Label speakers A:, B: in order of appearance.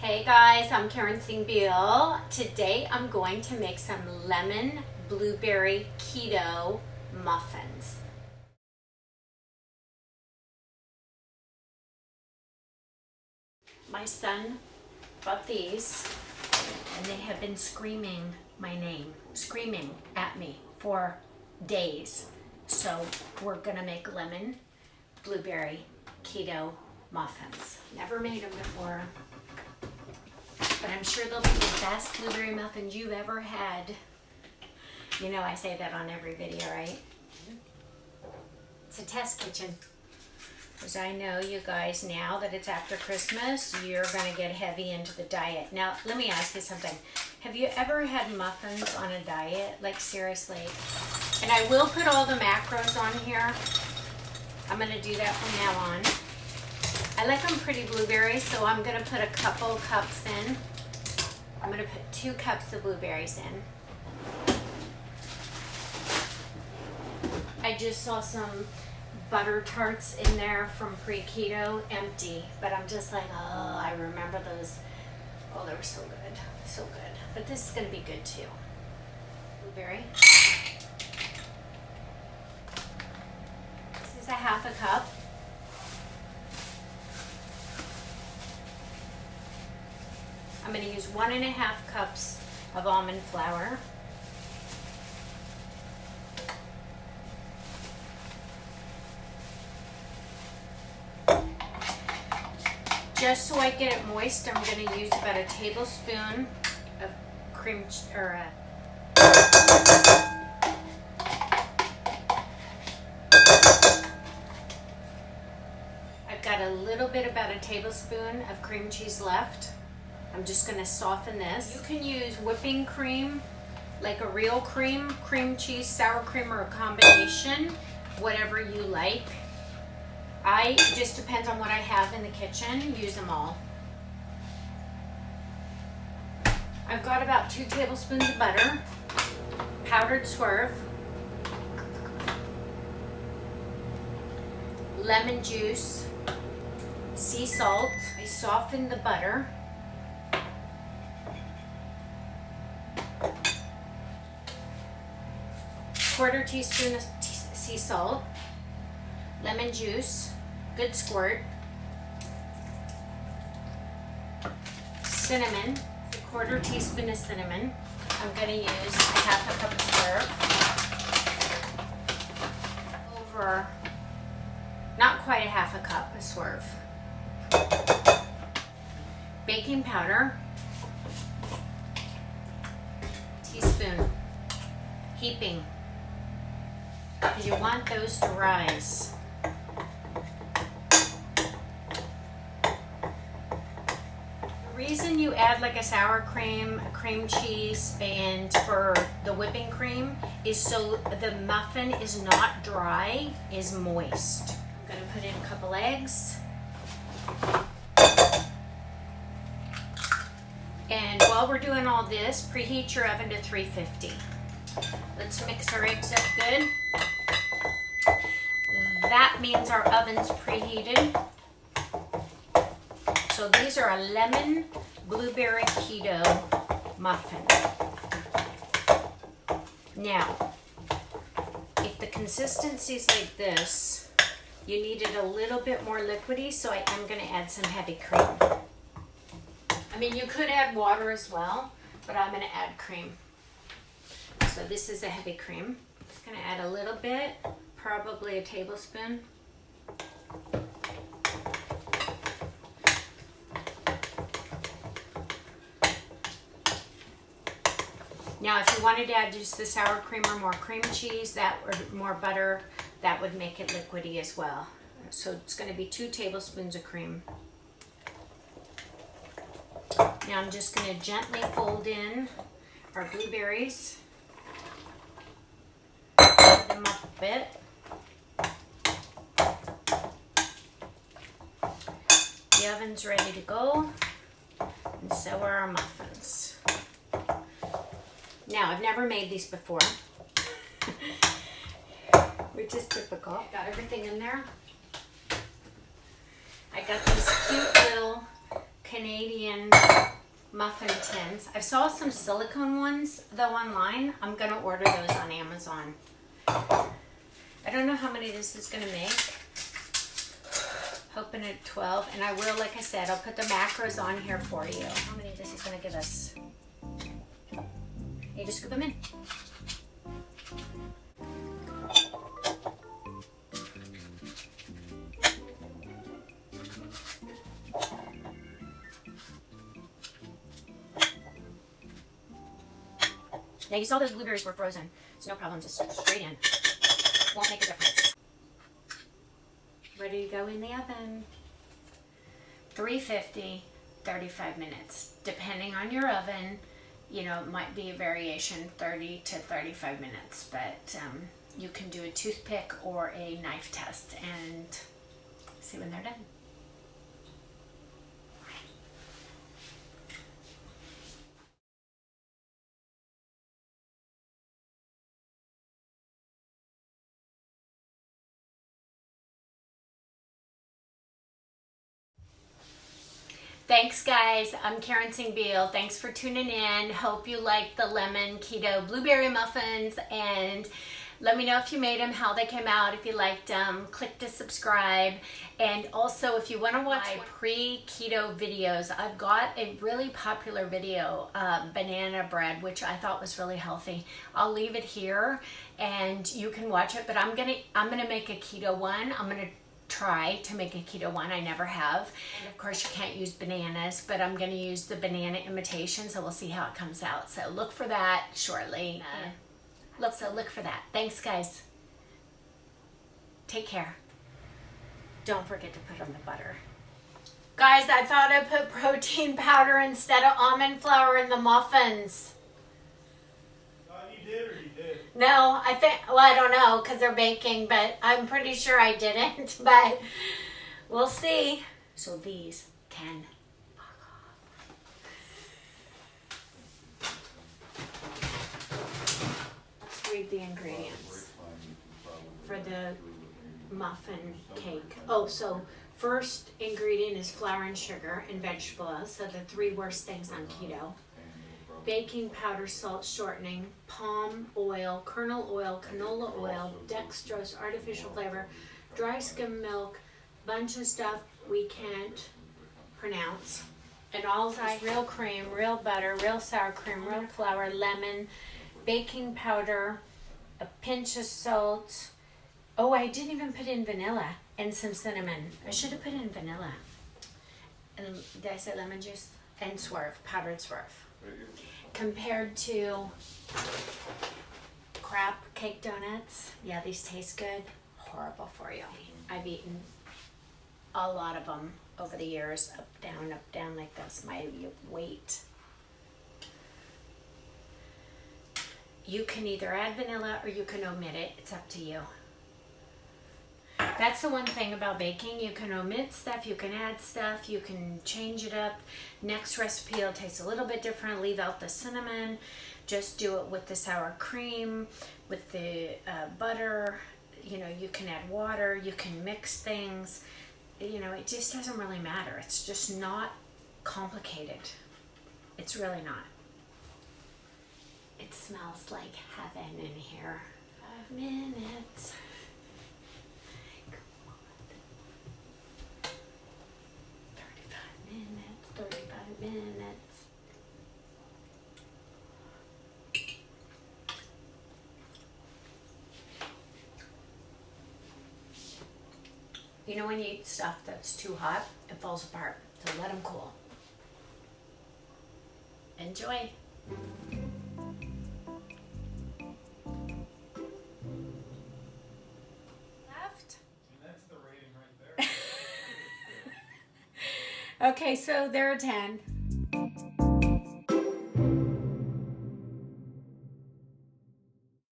A: Hey guys, I'm Karen Singh-Beal. Today I'm going to make some lemon blueberry keto muffins. My son bought these and they have been screaming my name, screaming at me for days. So we're gonna make lemon blueberry keto muffins. Never made them before. But I'm sure they'll be the best blueberry muffins you've ever had. You know I say that on every video, right? It's a test kitchen. Because I know you guys, now that it's after Christmas, you're going to get heavy into the diet. Now, let me ask you something. Have you ever had muffins on a diet? Like, seriously. And I will put all the macros on here. I'm going to do that from now on. I like them pretty blueberries, so I'm going to put a couple cups in. I'm going to put 2 cups of blueberries in. I just saw some butter tarts in there from pre-keto, empty. But I'm just like, oh, I remember those. Oh, they were so good. So good. But this is going to be good too. Blueberry. This is a half a cup. I'm going to use 1.5 cups of almond flour. Just so I get it moist, I'm going to use about a tablespoon of cream I've got a little bit, about a tablespoon of cream cheese left. I'm just going to soften this. You can use whipping cream, like a real cream cheese, sour cream, or a combination, whatever you like. It just depends on what I have in the kitchen. Use them all. I've got about 2 tablespoons of butter, powdered swerve, lemon juice, sea salt. I softened the butter. Quarter teaspoon of sea salt, lemon juice, good squirt, cinnamon, a quarter teaspoon of cinnamon. I'm going to use a half a cup of swerve, over, not quite a half a cup of swerve, baking powder, teaspoon, heaping, because you want those to rise. The reason you add like a sour cream, a cream cheese, and for the whipping cream is so the muffin is not dry, is moist. I'm going to put in a couple eggs. And while we're doing all this, preheat your oven to 350. Let's mix our eggs up good. That means our oven's preheated. So these are a lemon blueberry keto muffin. Now, if the consistency's like this, you need it a little bit more liquidy, so I am going to add some heavy cream. I mean, you could add water as well, but I'm going to add cream. So this is a heavy cream. Just going to add a little bit, probably a tablespoon. Now, if you wanted to add just the sour cream or more cream cheese, or more butter, that would make it liquidy as well. So it's going to be 2 tablespoons of cream. Now I'm just going to gently fold in our blueberries. Put them up a bit. The oven's ready to go, and so are our muffins. Now, I've never made these before, which is typical. Got everything in there. I got these cute little Canadian muffin tins. I saw some silicone ones though online. I'm gonna order those on Amazon. I don't know how many this is gonna make. Hoping at 12, and I will, like I said, I'll put the macros on here for you. How many this is gonna give us? You just scoop them in. Now you saw those blueberries were frozen, so no problem, just straight in. Won't make a difference. Ready to go in the oven. 350, 35 minutes. Depending on your oven, you know, it might be a variation, 30 to 35 minutes, but you can do a toothpick or a knife test and see when they're done. Thanks guys, I'm Karen Singh-Beal. Thanks for tuning in. Hope you like the lemon keto blueberry muffins, and let me know if you made them, how they came out, if you liked them. Click to subscribe. And also if you want to watch my pre-keto videos, I've got a really popular video, banana bread, which I thought was really healthy. I'll leave it here and you can watch it, but I'm gonna make a keto one. I'm gonna try to make a keto one. I never have. And of course you can't use bananas, but I'm going to use the banana imitation, so we'll see how it comes out. So look for that shortly. Look for that. Thanks guys. Take care. Don't forget to put on the butter. Guys, I thought I put protein powder instead of almond flour in the muffins.
B: You did or you did?
A: No, I think, well, I don't know because they're baking, but I'm pretty sure I didn't, but we'll see. So these can fuck off. Let's read the ingredients for the muffin cake. Oh, so first ingredient is flour and sugar and vegetable oil, so the three worst things on keto. Baking powder, salt, shortening, palm oil, kernel oil, canola oil, dextrose, artificial flavor, dry skim milk, bunch of stuff we can't pronounce. And all that real cream, real butter, real sour cream, real flour, lemon, baking powder, a pinch of salt. Oh, I didn't even put in vanilla and some cinnamon. I should have put in vanilla. And did I say lemon juice? And swerve, powdered swerve. Compared to crap cake donuts, yeah, these taste good. Horrible for you. I've eaten a lot of them over the years, up, down like this, my weight. You can either add vanilla or you can omit it. It's up to you. That's the one thing about baking. You can omit stuff, you can add stuff, you can change it up. Next recipe will taste a little bit different. Leave out the cinnamon. Just do it with the sour cream, with the butter. You know, you can add water, you can mix things. You know, it just doesn't really matter. It's just not complicated. It's really not. It smells like heaven in here. 5 minutes. 35 minutes. You know when you eat stuff that's too hot, it falls apart. So let them cool. Enjoy. Left.
B: That's the rating right there.
A: Okay, so they're a 10.